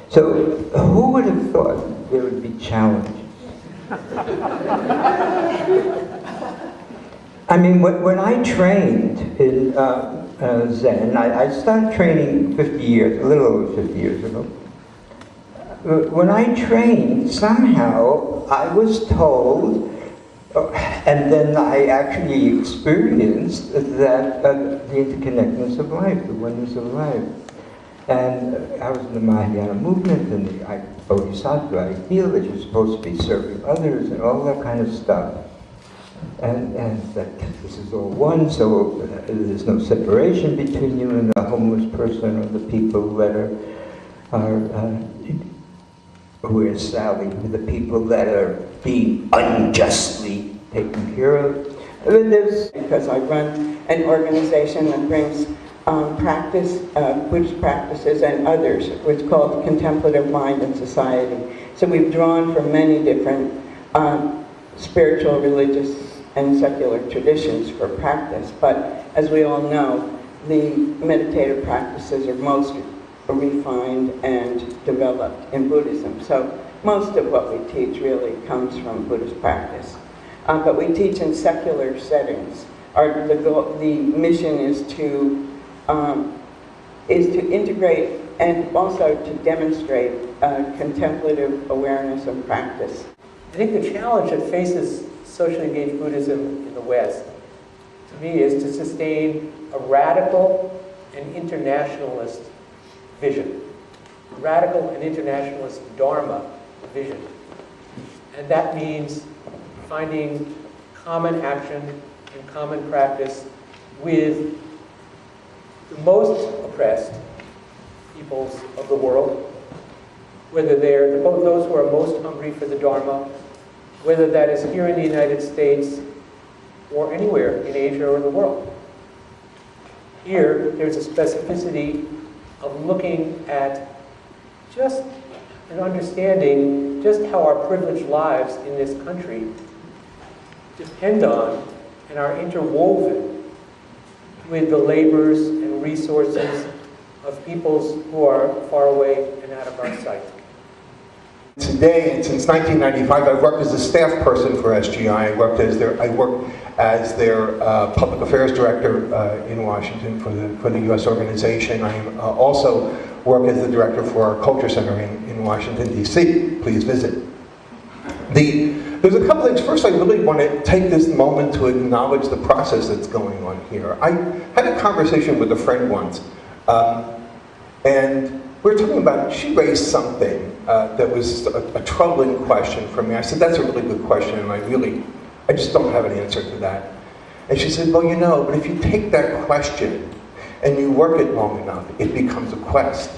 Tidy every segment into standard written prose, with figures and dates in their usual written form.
So who would have thought there would be challenges? I mean, when I trained in Zen, I started training 50 years, a little over 50 years ago. When I trained, somehow I was told, and then I actually experienced that the interconnectedness of life, the oneness of life. And I was in the Mahayana movement and the Bodhisattva ideal that you're supposed to be serving others and all that kind of stuff. And that this is all one, so there's no separation between you and the homeless person or the people that are who are Sally, the people that are being unjustly taken care of. And then there's, because I run an organization that brings Buddhist practices and others, which is called Contemplative Mind and Society. So we've drawn from many different spiritual, religious, and secular traditions for practice. But as we all know, the meditative practices are most refined and developed in Buddhism. So most of what we teach really comes from Buddhist practice. But we teach in secular settings. The mission is to integrate and also to demonstrate contemplative awareness and practice. I think the challenge that faces socially engaged Buddhism in the West, to me, is to sustain a radical and internationalist vision. A radical and internationalist Dharma vision. And that means finding common action and common practice with the most oppressed peoples of the world, whether they're both those who are most hungry for the Dharma, whether that is here in the United States or anywhere in Asia or the world. Here, there's a specificity of looking at just and understanding just how our privileged lives in this country depend on and are interwoven with the labors and resources of peoples who are far away and out of our sight. Today, and since 1995, I've worked as a staff person for SGI. I worked as their public affairs director in Washington for the U.S. organization. I also work as the director for our culture center in Washington, D.C. Please visit. There's a couple things. First, I really want to take this moment to acknowledge the process that's going on here. I had a conversation with a friend once, and we were talking about, she raised something that was a troubling question for me. I said, that's a really good question, and I just don't have an answer to that. And she said, well, you know, but if you take that question and you work it long enough, it becomes a quest.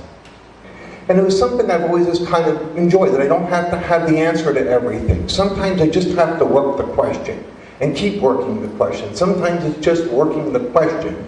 And it was something I've always just kind of enjoyed, that I don't have to have the answer to everything. Sometimes I just have to work the question and keep working the question. Sometimes it's just working the question.